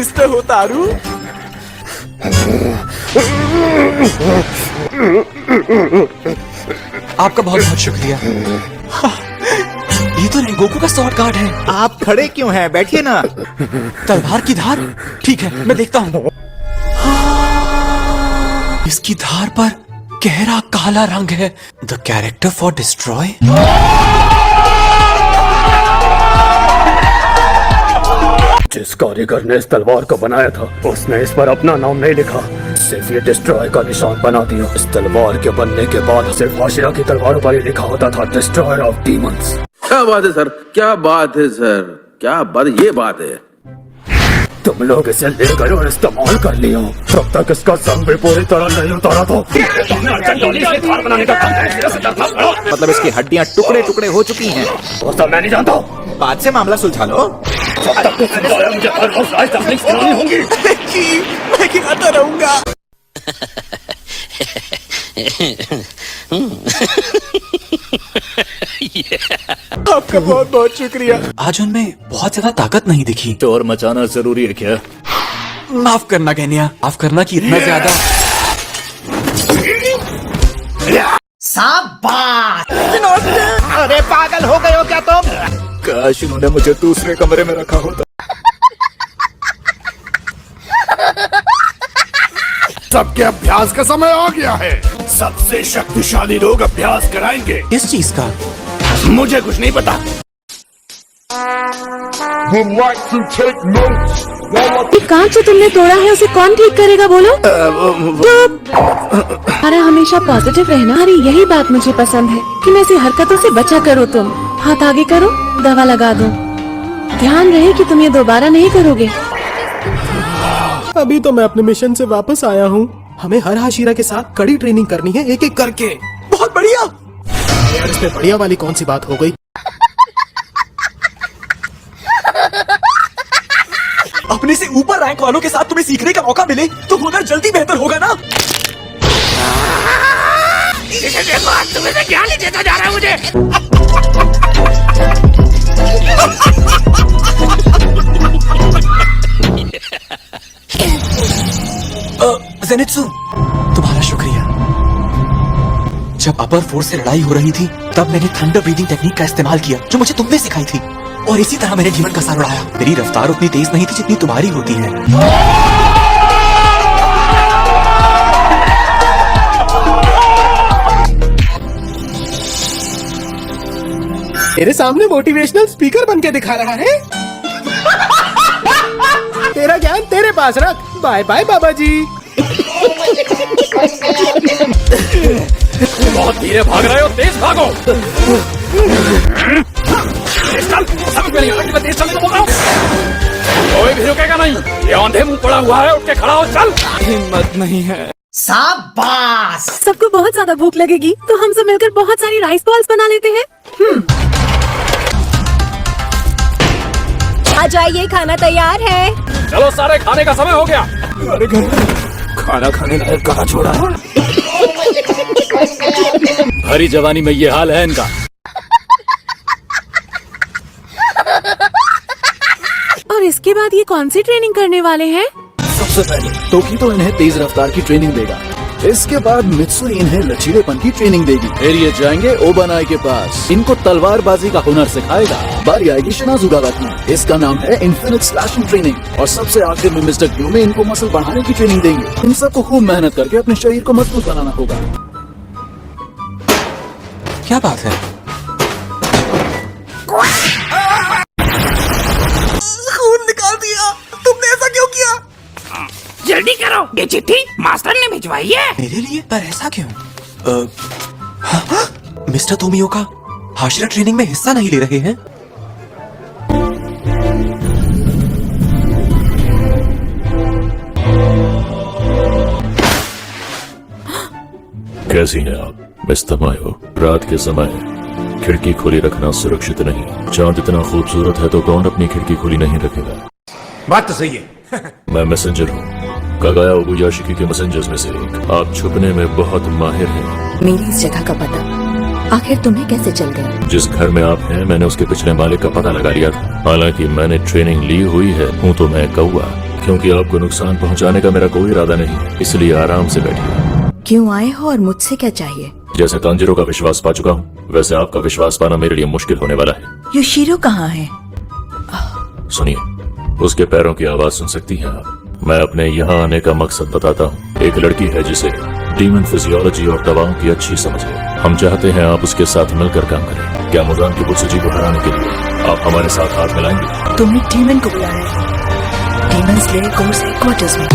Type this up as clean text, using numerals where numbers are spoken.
Mister होतारू। आपका बहुत बहुत शुक्रिया। ये तो रेंगोकू का स्वॉर्ड गार्ड है। आप खड़े क्यों हैं? बैठिए ना। तलवार की धार? ठीक है, मैं देखता हूँ। इसकी धार पर गहरा काला रंग है। The character for destroy. जिस कारीगर ने इस तलवार को बनाया था उसने इस पर अपना नाम नहीं लिखा, सिर्फ ये डिस्ट्रॉय का निशान बना दिया। इस तलवार के बनने के बाद सिर्फ हाशिरा की तलवारों पर ही लिखा होता था डिस्ट्रॉयर ऑफ डीमंस। क्या बात है सर, क्या बात है सर, क्या बात, ये बात है। तुम लोग इसे ले गए और इस्तेमाल कर लिया। जब तक इसका संग भी पूरी तरह नहीं उतारा तो मतलब इसकी हड्डियां टुकड़े टुकड़े हो चुकी हैं। वो सब मैं नहीं जानता। बाद से मामला सुलझा लो। जब तक मुझे हर रोज लाइफ तकलीफ सुनानी होंगी। मैं खिलाता रहूंगा। आपका बहुत बहुत शुक्रिया। आज उनमें बहुत ज्यादा ताकत नहीं दिखी। शोर मचाना जरूरी है क्या? माफ करना केनिया, माफ करना कि इतना ज्यादा। शाबाश। अरे पागल हो गए हो क्या तुम? काश इन्होंने मुझे दूसरे कमरे में रखा होता। सबके अभ्यास का समय आ गया है। सबसे शक्तिशाली लोग अभ्यास कराएंगे। किस चीज का? मुझे कुछ नहीं पता। कांच जो तुमने तोड़ा है उसे कौन ठीक करेगा बोलो? अरे हमेशा पॉजिटिव रहना। अरे यही बात मुझे पसंद है कि मैं ऐसी हरकतों से बचा करो। तुम हाथ आगे करो, दवा लगा दो। ध्यान रहे कि तुम ये दोबारा नहीं करोगे। अभी तो मैं अपने मिशन से वापस आया हूँ। हमें हर हाशिरा के साथ कड़ी ट्रेनिंग करनी है, एक एक करके। बहुत बढ़िया। यार इसमें बढ़िया वाली कौन सी बात हो गई? अपने से ऊपर रैंक वालों के साथ तुम्हें सीखने का मौका मिले तो हुनर जल्दी बेहतर होगा ना। तुम्हें से ज्ञान नहीं देता जा रहा है मुझे। ज़ेनित्सु, तुम्हारा शुक्रिया। जब अपर फोर्स से लड़ाई हो रही थी तब मैंने थंडर ब्रीदिंग टेक्निक का इस्तेमाल किया जो मुझे तुमने सिखाई थी, और इसी तरह मैंने जीवन का सार उड़ाया। मेरी रफ्तार उतनी तेज नहीं थी जितनी तुम्हारी होती है। तेरे सामने मोटिवेशनल स्पीकर बन के दिखा रहा है। तेरा ज्ञान तेरे पास रख। बाय बाय बाबा जी। बहुत धीरे भाग रहे हो, तेज भागो। समझ में नहीं आता कि मैं तेज चलने को बोल रहा हूँ। कोई भी रुकेगा नहीं। ये आंधे मुंह पड़ा हुआ है, उठ के खड़ा हो, चल। हिम्मत नहीं है। शाबाश। सबको बहुत ज्यादा भूख लगेगी तो हम सब मिलकर बहुत सारी राइस बॉल्स बना लेते हैं। आ जाइए, खाना तैयार है। चलो सारे, खाने का समय हो गया। अरे घर खाना खाने लायक कहाँ छोड़ा है? भरी जवानी में ये हाल है इनका। और इसके बाद ये कौन सी ट्रेनिंग करने वाले हैं? सबसे पहले टोकी तो इन्हें तेज रफ्तार की ट्रेनिंग देगा। इसके बाद मित्सुई इन्हें लचीलेपन की ट्रेनिंग देगी। फिर ये जाएंगे ओबानाई के पास, इनको तलवारबाजी का हुनर सिखाएगा। बारी आएगी शिनाजुगावा की, इसका नाम है इन्फिनिट स्लैशिंग ट्रेनिंग। और सबसे आखिर में मिस्टर ग्यू में इनको मसल बढ़ाने की ट्रेनिंग देंगे। इन सबको खूब मेहनत करके अपने शरीर को मजबूत बनाना होगा। क्या बात है? खून निकाल दिया। तुमने ऐसा क्यों किया? जल्दी करो, ये चिट्ठी मास्टर ने भिजवाई है। मेरे लिए? पर ऐसा क्यों? मिस्टर तोमियोका हाशिरा ट्रेनिंग में हिस्सा नहीं ले रहे हैं? कैसी हैं आप मिस तमायो? रात के समय खिड़की खुली रखना सुरक्षित नहीं। चांद इतना खूबसूरत है तो कौन अपनी खिड़की खुली नहीं रखेगा? बात तो सही है। मैं मैसेंजर हूँ, कागाया ओबुयाशिकी के मैसेंजर्स में से एक। आप छुपने में बहुत माहिर हैं। मेरी इस जगह का पता आखिर तुम्हें कैसे चल गया? जिस घर में आप हैं मैंने उसके पिछले मालिक का पता लगा लिया था। हालांकि मैंने ट्रेनिंग ली हुई है, हूँ तो मैं कौवा, क्योंकि आपको नुकसान पहुंचाने का मेरा कोई इरादा नहीं है, इसलिए आराम से बैठिए। क्यों आए हो और मुझसे क्या चाहिए? जैसे तांजिरो का विश्वास पा चुका हूँ, वैसे आपका विश्वास पाना मेरे लिए मुश्किल होने वाला है। योशिरो कहाँ है? सुनिए, उसके पैरों की आवाज सुन सकती हैं आप। मैं अपने यहाँ आने का मकसद बताता हूँ। एक लड़की है जिसे डीमन फिजियोलॉजी और दवाओं की अच्छी समझ है। हम चाहते हैं आप उसके साथ मिलकर काम करें। क्या मुजान की बुत्सुजी को हराने के लिए आप हमारे साथ हाथ मिलाएंगे? तुमने डीमन को बुलाया है। डीमन स्लेयर कोर्स हेडक्वार्टर्स में।